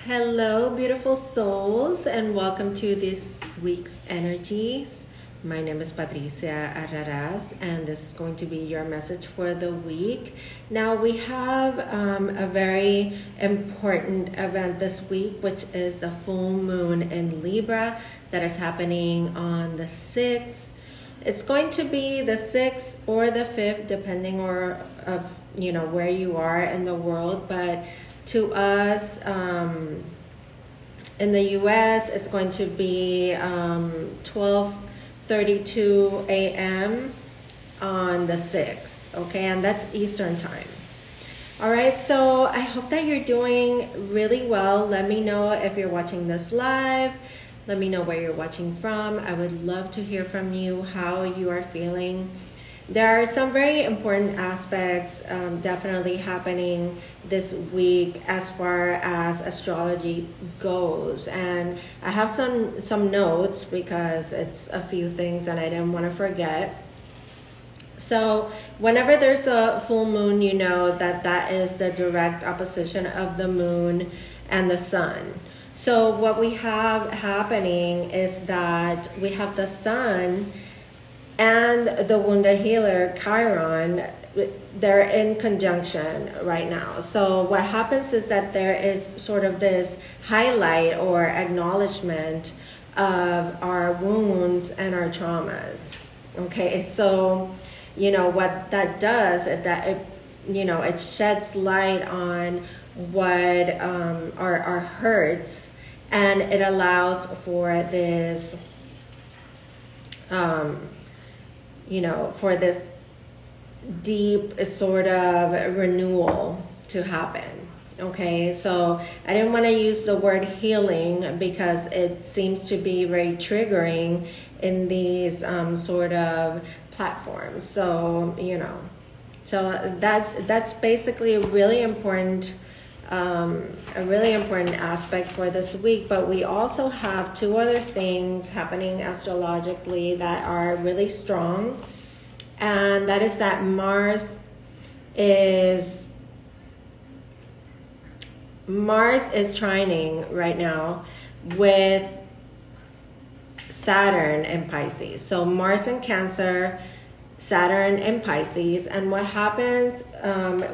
Hello, beautiful souls, and welcome to this week's energies. My name is Patricia Arraras, and this is going to be your message for the week. Now, we have a very important event this week, which is the full moon in Libra that is happening on the 6th. It's going to be the 6th or the 5th, depending of where you are in the world, but to us, in the US, it's going to be 12:32 a.m. on the 6th, okay? And that's Eastern time. All right, so I hope that you're doing really well. Let me know if you're watching this live. Let me know where you're watching from. I would love to hear from you, how you are feeling. There are some very important aspects definitely happening this week as far as astrology goes. And I have some notes because it's a few things and I didn't want to forget. So whenever there's a full moon, you know that is the direct opposition of the moon and the sun. So what we have happening is that we have the sun and the wounded healer, Chiron, they're in conjunction right now. So what happens is that there is sort of this highlight or acknowledgement of our wounds and our traumas. Okay, so, what that does is that it sheds light on what our hurts, and it allows for this for this deep sort of renewal to happen. Okay, so I didn't want to use the word healing because it seems to be very triggering in these sort of platforms. So, so that's basically a really important aspect for this week. But we also have two other things happening astrologically that are really strong, and that is that Mars is trining right now with Saturn in Pisces. So Mars in Cancer, Saturn in Pisces. And what happens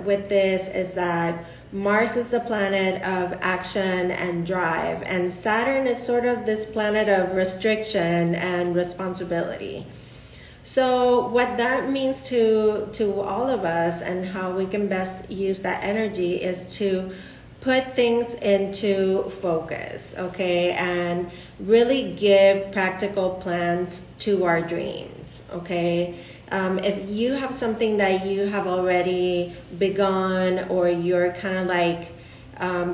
with this is that Mars is the planet of action and drive, and Saturn is sort of this planet of restriction and responsibility. So what that means to all of us and how we can best use that energy is to put things into focus, okay, and really give practical plans to our dreams, okay? If you have something that you have already begun or you're kind of like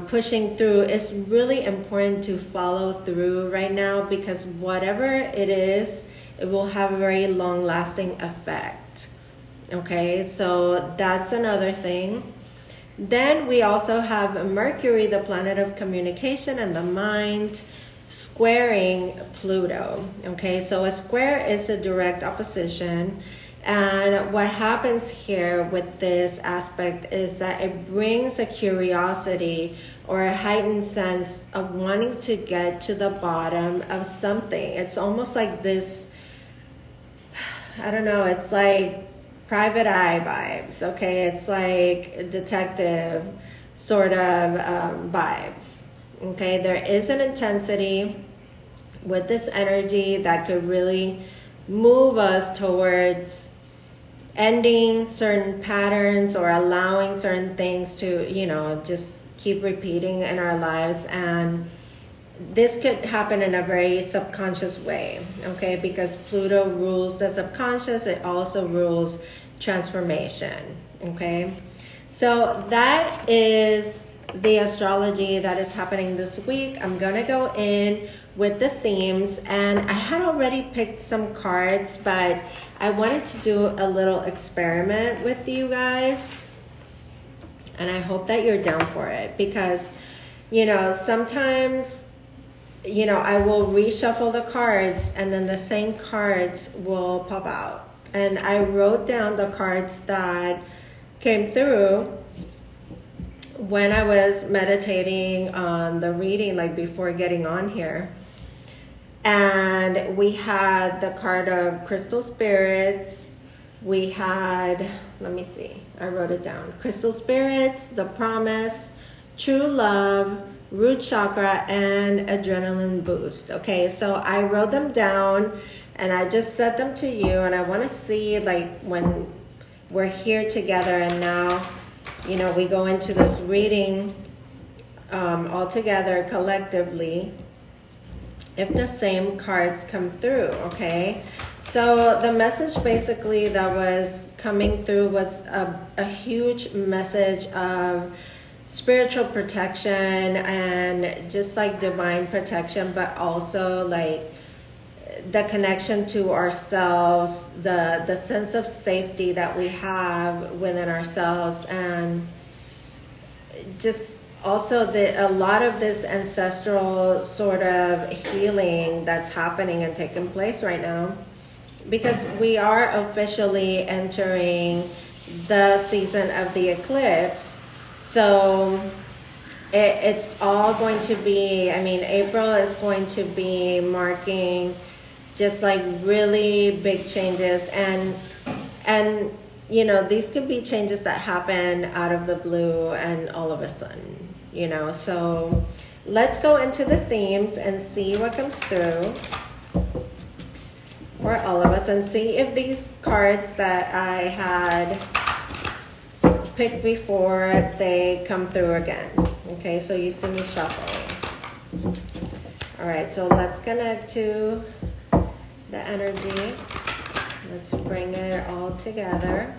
pushing through, it's really important to follow through right now, because whatever it is, it will have a very long-lasting effect. Okay, so that's another thing. Then we also have Mercury, the planet of communication and the mind, squaring Pluto. Okay, so a square is a direct opposition. And what happens here with this aspect is that it brings a curiosity or a heightened sense of wanting to get to the bottom of something. It's almost like this, I don't know, it's like private eye vibes, okay? It's like detective sort of vibes, okay? There is an intensity with this energy that could really move us towards ending certain patterns or allowing certain things to, just keep repeating in our lives. And this could happen in a very subconscious way, okay? Because Pluto rules the subconscious. It also rules transformation, okay? So that is the astrology that is happening this week. I'm gonna go in with the themes, and I had already picked some cards, but I wanted to do a little experiment with you guys, and I hope that you're down for it, because sometimes I will reshuffle the cards and then the same cards will pop out, and I wrote down the cards that came through when I was meditating on the reading, like before getting on here, and we had the card of crystal spirits. We had, let me see, I wrote it down. Crystal spirits, the promise, true love, root chakra, and adrenaline boost. Okay, so I wrote them down and I just set them to you, and I want to see, like, when we're here together and now, you know, we go into this reading all together collectively, if the same cards come through. Okay, so the message basically that was coming through was a huge message of spiritual protection and just like divine protection, but also like the connection to ourselves, the sense of safety that we have within ourselves, and just also a lot of this ancestral sort of healing that's happening and taking place right now, because we are officially entering the season of the eclipse. So it's all going to be, I mean, April is going to be marking just like really big changes, and you know, these could be changes that happen out of the blue and all of a sudden, you know. So let's go into the themes and see what comes through for all of us, and see if these cards that I had picked before, they come through again. Okay, so you see me shuffling. All right, so let's connect to the energy. Let's bring it all together.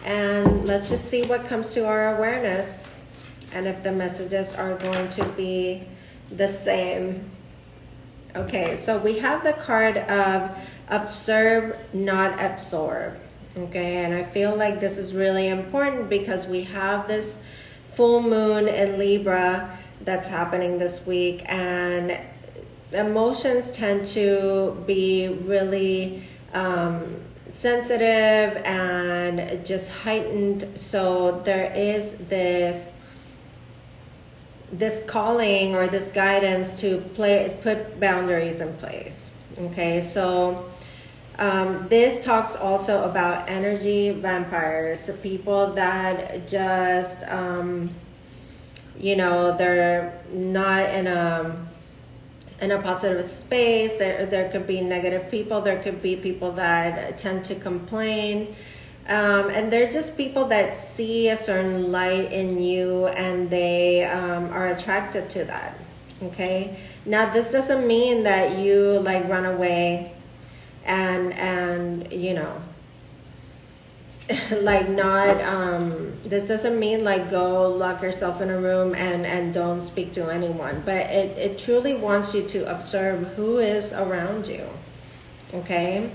And let's just see what comes to our awareness, and if the messages are going to be the same. Okay, so we have the card of observe, not absorb. Okay, and I feel like this is really important because we have this full moon in Libra that's happening this week, and emotions tend to be really sensitive and just heightened. So there is this calling or this guidance to put boundaries in place. Okay, so this talks also about energy vampires, the people that just you know, they're not in a positive space. There could be negative people. There could be people that tend to complain. And they're just people that see a certain light in you, and they are attracted to that. Okay? Now, this doesn't mean that you like run away and you know, like not, this doesn't mean like go lock yourself in a room and don't speak to anyone, but it truly wants you to observe who is around you. Okay,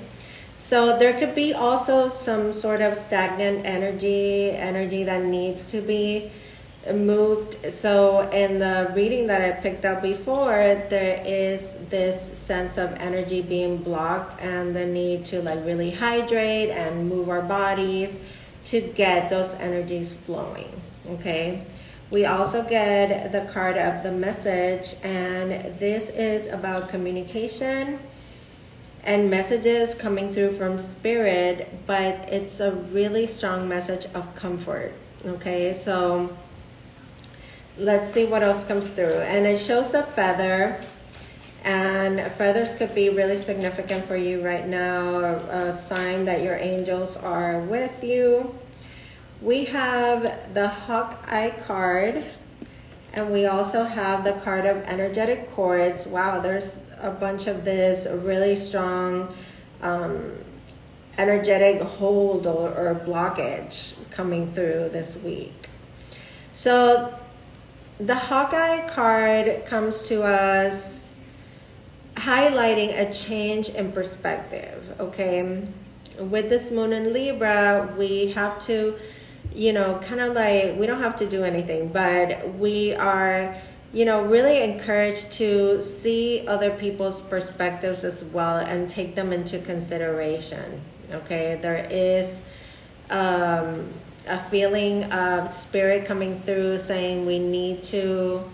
so there could be also some sort of stagnant energy that needs to be moved. So in the reading that I picked up before, there is this sense of energy being blocked and the need to like really hydrate and move our bodies to get those energies flowing. Okay, we also get the card of the message, and this is about communication and messages coming through from spirit, but it's a really strong message of comfort. Okay, so let's see what else comes through. And it shows the feather, and feathers could be really significant for you right now, a sign that your angels are with you. We have the Hawkeye card, and we also have the card of energetic cords. Wow, there's a bunch of this really strong energetic hold or blockage coming through this week. So the Hawkeye card comes to us highlighting a change in perspective. Okay, with this moon in Libra, we have to, you know, kind of like, we don't have to do anything, but we are, you know, really encouraged to see other people's perspectives as well and take them into consideration. Okay, there is a feeling of spirit coming through saying we need to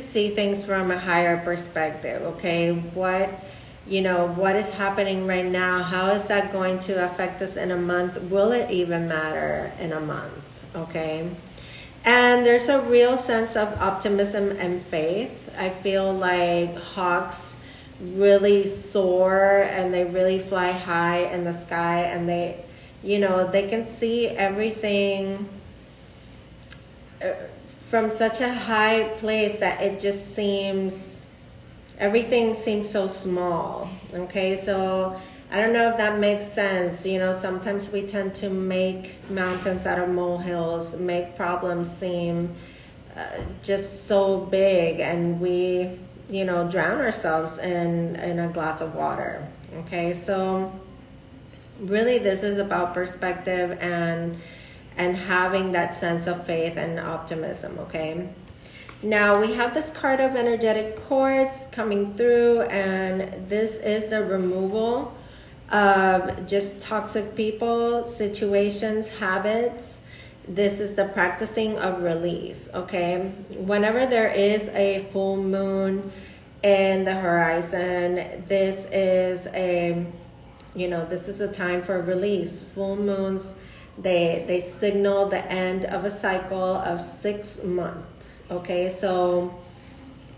see things from a higher perspective. Okay, what is happening right now, how is that going to affect us in a month? Will it even matter in a month? Okay, and there's a real sense of optimism and faith. I feel like hawks really soar and they really fly high in the sky, and they can see everything from such a high place that it just everything seems so small. Okay, so I don't know if that makes sense. Sometimes we tend to make mountains out of molehills, make problems seem just so big, and we drown ourselves in a glass of water. Okay, so really this is about perspective and having that sense of faith and optimism. Okay, now we have this card of energetic cords coming through, and this is the removal of just toxic people, situations, habits. This is the practicing of release. Okay, whenever there is a full moon in the horizon, this is a time for release. Full moons, they signal the end of a cycle of 6 months. Okay, so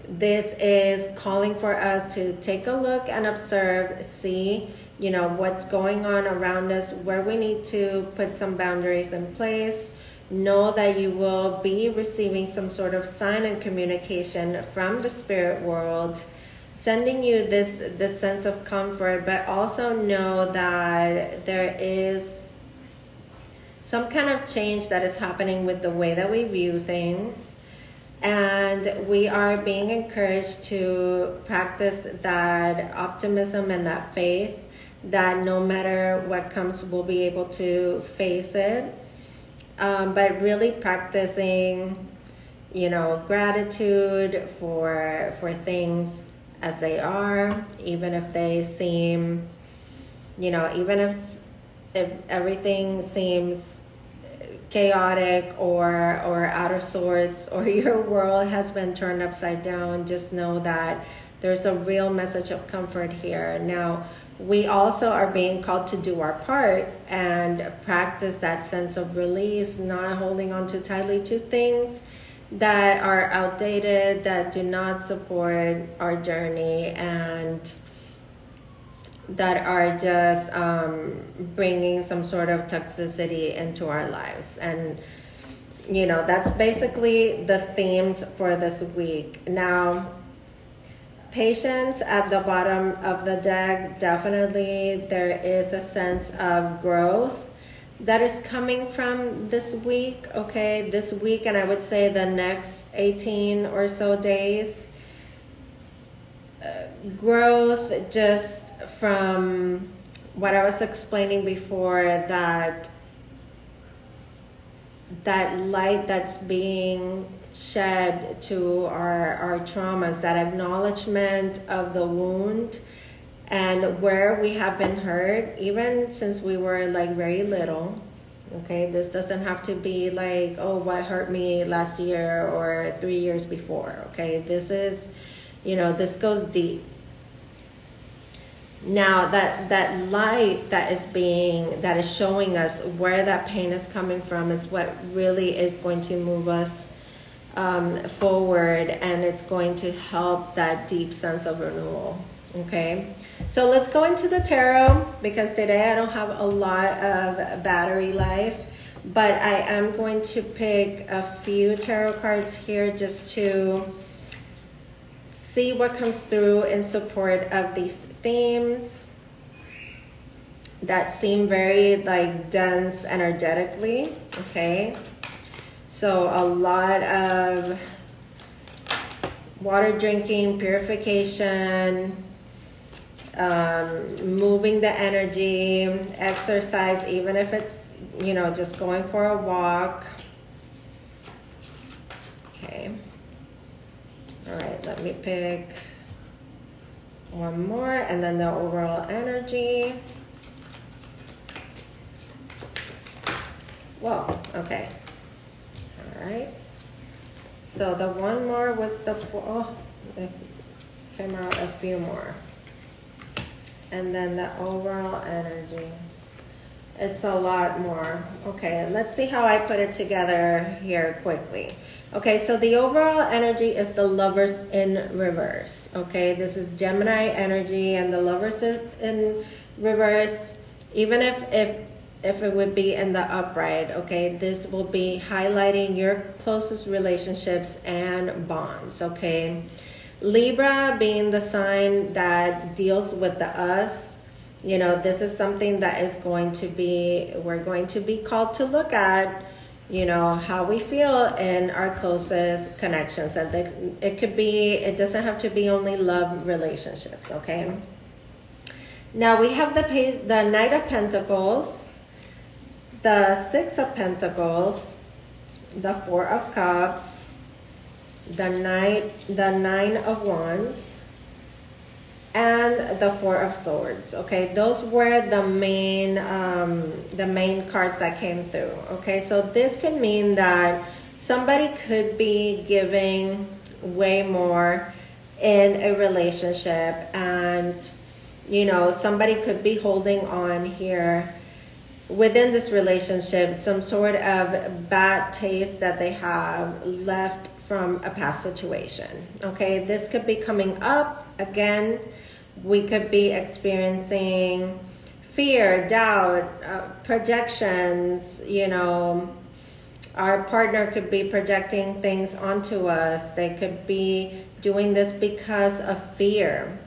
this is calling for us to take a look and observe, see what's going on around us, where we need to put some boundaries in place. Know that you will be receiving some sort of sign and communication from the spirit world, sending you this sense of comfort, but also know that there is some kind of change that is happening with the way that we view things, and we are being encouraged to practice that optimism and that faith, that no matter what comes, we'll be able to face it. But really practicing, gratitude for things as they are, even if they seem, even if everything seems chaotic or out of sorts, or your world has been turned upside down. Just know that there's a real message of comfort here. Now, we also are being called to do our part and practice that sense of release, not holding on too tightly to things that are outdated, that do not support our journey, and that are just bringing some sort of toxicity into our lives. And that's basically the themes for this week. Now, patience at the bottom of the deck, definitely there is a sense of growth that is coming from this week. Okay, this week, and I would say the next 18 or so days. Growth just from what I was explaining before, that light that's being shed to our traumas, that acknowledgement of the wound and where we have been hurt, even since we were very little. Okay, this doesn't have to be like, oh, what hurt me last year or 3 years before. Okay, this is, this goes deep. Now that light that is showing us where that pain is coming from is what really is going to move us forward, and it's going to help that deep sense of renewal. Okay, so let's go into the tarot, because today I don't have a lot of battery life, but I am going to pick a few tarot cards here just to see what comes through in support of these themes that seem very dense energetically. Okay, so a lot of water drinking, purification, moving the energy, exercise, even if it's just going for a walk. Okay, all right, let me pick one more, and then the overall energy. Whoa, okay. All right. So the one more was the four. Oh, it came out a few more. And then the overall energy. It's a lot more. Okay, let's see how I put it together here quickly. Okay, so the overall energy is the Lovers in reverse. Okay, this is Gemini energy, and the Lovers in reverse, even if it would be in the upright, okay, this will be highlighting your closest relationships and bonds, okay? Libra being the sign that deals with the us, you know, this is something that is going to be, we're going to be called to look at, you know, how we feel in our closest connections. And it could be, it doesn't have to be only love relationships, okay? Now we have the Knight of Pentacles, the Six of Pentacles, the Four of Cups, the Nine of Wands, and the Four of Swords. Okay, those were the main cards that came through. Okay, so this can mean that somebody could be giving way more in a relationship, and you know, somebody could be holding on here within this relationship, some sort of bad taste that they have left from a past situation. Okay, this could be coming up again. We could be experiencing fear, doubt, projections. You know, our partner could be projecting things onto us. They could be doing this because of fear.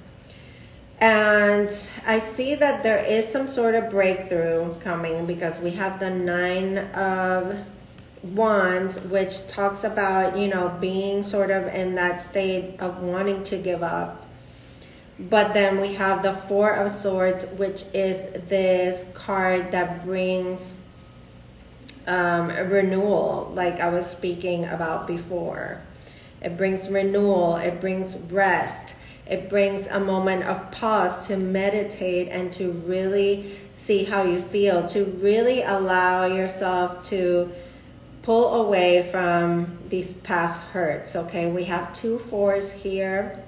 And I see that there is some sort of breakthrough coming, because we have the Nine of Wands, which talks about, you know, being sort of in that state of wanting to give up. But then we have the Four of Swords, which is this card that brings a renewal, like I was speaking about before. It brings renewal, it brings rest. It brings a moment of pause to meditate and to really see how you feel, to really allow yourself to pull away from these past hurts, okay? We have two fours here,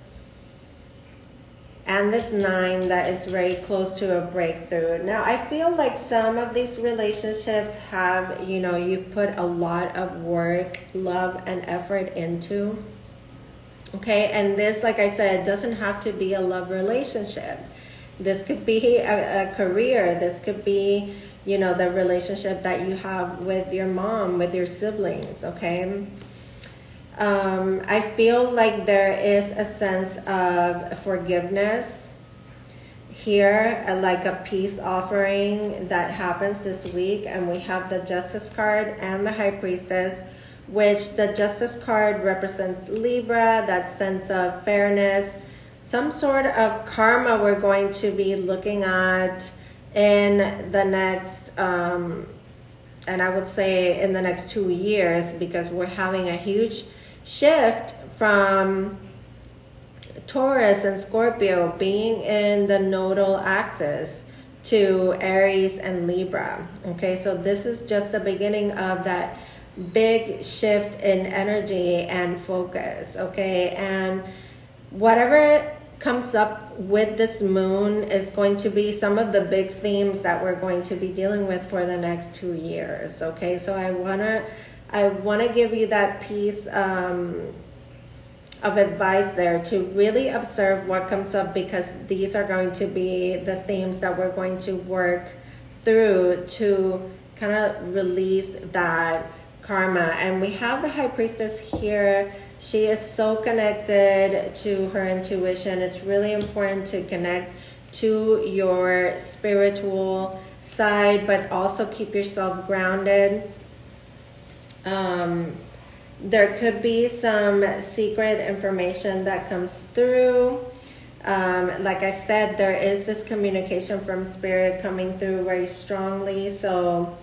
and this nine that is very close to a breakthrough. Now, I feel like some of these relationships have, you know, you put a lot of work, love, and effort into. Okay, and this, like I said, doesn't have to be a love relationship. This could be a career. This could be, you know, the relationship that you have with your mom, with your siblings, okay? I feel like there is a sense of forgiveness here, like a peace offering that happens this week. And we have the Justice card and the High Priestess, which the Justice card represents Libra, that sense of fairness, some sort of karma we're going to be looking at in the next, and I would say in the next 2 years, because we're having a huge shift from Taurus and Scorpio being in the nodal axis to Aries and Libra. Okay, so this is just the beginning of that big shift in energy and focus, okay? And whatever comes up with this moon is going to be some of the big themes that we're going to be dealing with for the next 2 years, okay? So I wanna give you that piece of advice there to really observe what comes up, because these are going to be the themes that we're going to work through to kind of release that karma. And we have the High Priestess here. She is so connected to her intuition. It's really important to connect to your spiritual side, but also keep yourself grounded. There could be some secret information that comes through. Like I said, there is this communication from Spirit coming through very strongly. So,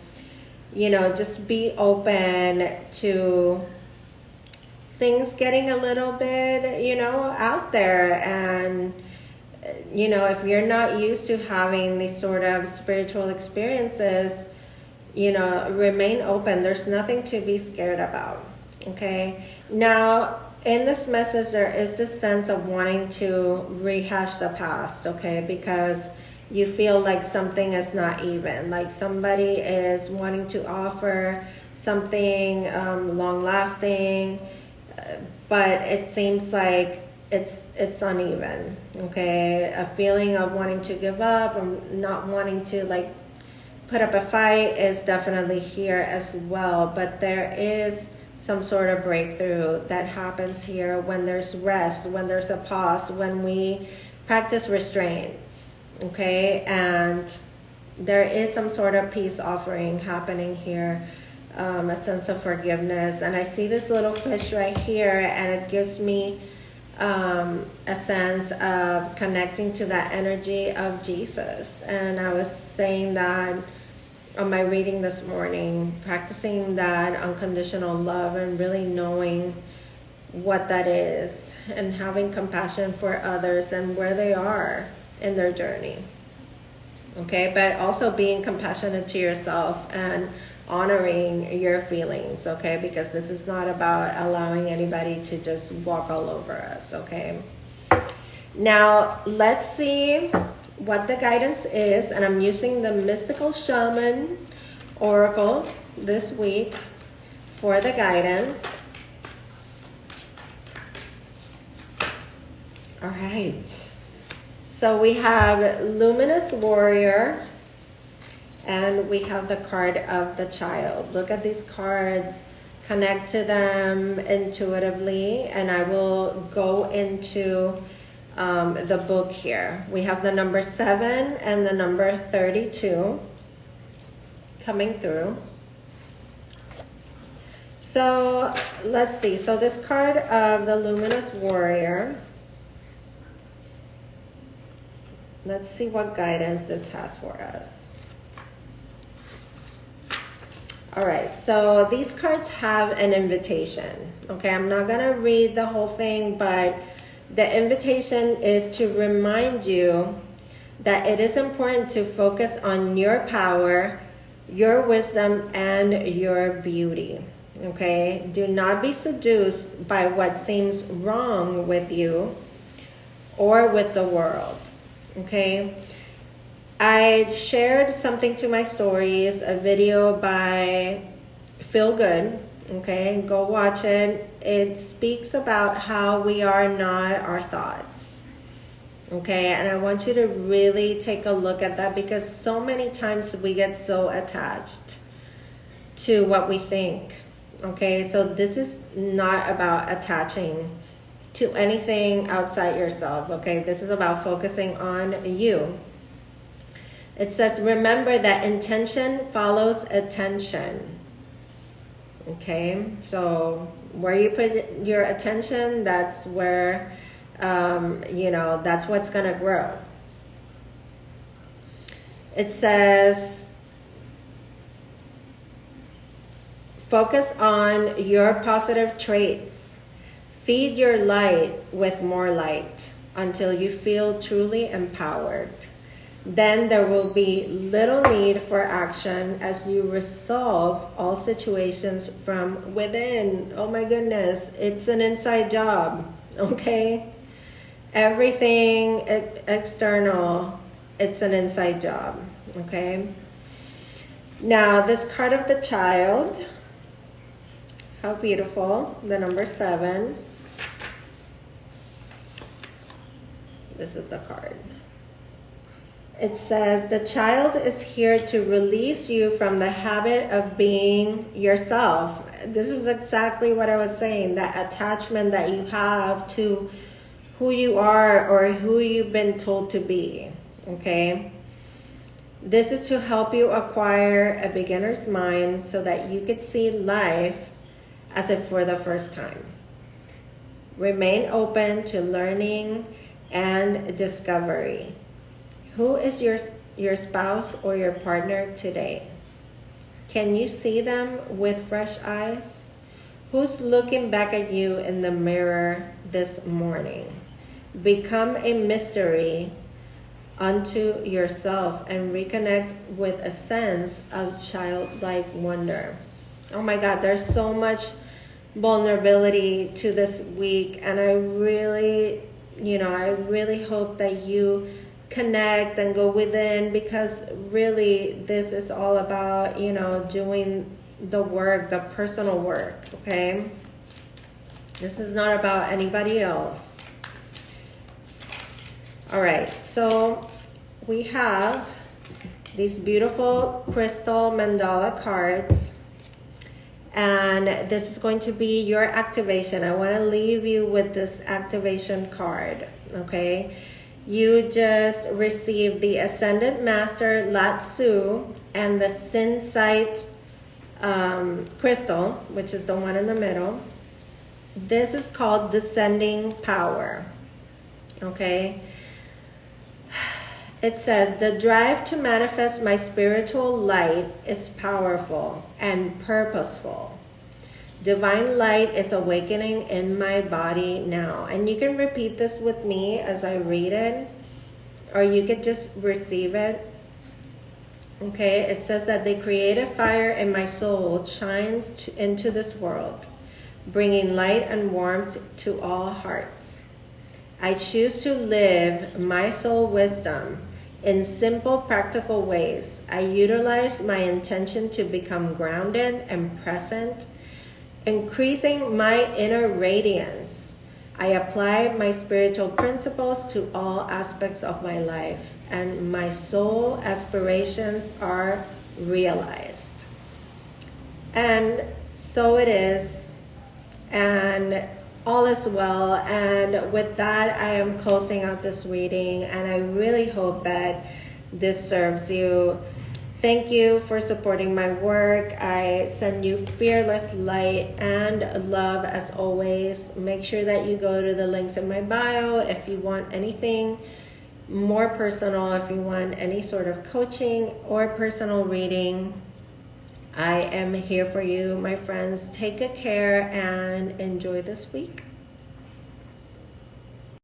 you know, just be open to things getting a little bit, you know, out there. And, you know, if you're not used to having these sort of spiritual experiences, You know, remain open. There's nothing to be scared about. Okay. Now, in this message, there is this sense of wanting to rehash the past. Okay, because you feel like something is not even. Like somebody is wanting to offer something long-lasting, but it seems like it's uneven. Okay, a feeling of wanting to give up and not wanting to like put up a fight is definitely here as well. But there is some sort of breakthrough that happens here when there's rest, when there's a pause, when we practice restraint. Okay, and there is some sort of peace offering happening here, a sense of forgiveness. And I see this little fish right here, and it gives me a sense of connecting to that energy of Jesus. And I was saying that on my reading this morning, practicing that unconditional love and really knowing what that is and having compassion for others and where they are in their journey. Okay, but also being compassionate to yourself and honoring your feelings. Okay, because this is not about allowing anybody to just walk all over us. Okay, now let's see what the guidance is, and I'm using the Mystical Shaman Oracle this week for the guidance. All right, so we have Luminous Warrior, and we have the card of the Child. Look at these cards, connect to them intuitively, and I will go into the book here. We have the number 7 and the number 32 coming through. So let's see. So this card of the Luminous Warrior, let's see what guidance this has for us. All right, so these cards have an invitation. Okay, I'm not going to read the whole thing, but the invitation is to remind you that it is important to focus on your power, your wisdom, and your beauty. Okay, do not be seduced by what seems wrong with you or with the world. Okay, I shared something to my stories, a video by Feel Good. Okay, go watch it. It speaks about how we are not our thoughts. Okay, and I want you to really take a look at that, because so many times we get so attached to what we think. Okay, so this is not about attaching to anything outside yourself. Okay, this is about focusing on you. It says, remember that intention follows attention. Okay, so where you put your attention, that's where, that's what's going to grow. It says, focus on your positive traits. Feed your light with more light until you feel truly empowered. Then there will be little need for action as you resolve all situations from within. Oh my goodness, it's an inside job, okay? Everything external, it's an inside job, okay? Now, this card of the Child, how beautiful, the number 7. This is the card. It says, the child is here to release you from the habit of being yourself. This is exactly what I was saying, that attachment that you have to who you are or who you've been told to be, okay? This is to help you acquire a beginner's mind so that you could see life as if for the first time. Remain open to learning and discovery. Who is your spouse or your partner today? Can you see them with fresh eyes? Who's looking back at you in the mirror this morning? Become a mystery unto yourself and reconnect with a sense of childlike wonder. Oh my God, there's so much vulnerability to this week, and I really hope that you connect and go within, because really this is all about, doing the work, the personal work, okay? This is not about anybody else. All right, so we have these beautiful crystal mandala cards, and this is going to be your activation. I want to leave you with this activation card, okay? You just received the Ascendant Master Latsu and the Sinsight crystal, which is the one in the middle. This is called Descending Power, okay? It says, the drive to manifest my spiritual light is powerful and purposeful. Divine light is awakening in my body now. And you can repeat this with me as I read it, or you could just receive it. Okay, it says that the creative fire in my soul shines into this world, bringing light and warmth to all hearts. I choose to live my soul wisdom in simple, practical ways. I utilize my intention to become grounded and present, increasing my inner radiance. I apply my spiritual principles to all aspects of my life, and my soul aspirations are realized. And so it is, and all is well. And with that, I am closing out this reading, and I really hope that this serves you. Thank you for supporting my work. I send you fearless light and love as always. Make sure that you go to the links in my bio if you want anything more personal, if you want any sort of coaching or personal reading. I am here for you, my friends. Take good care and enjoy this week.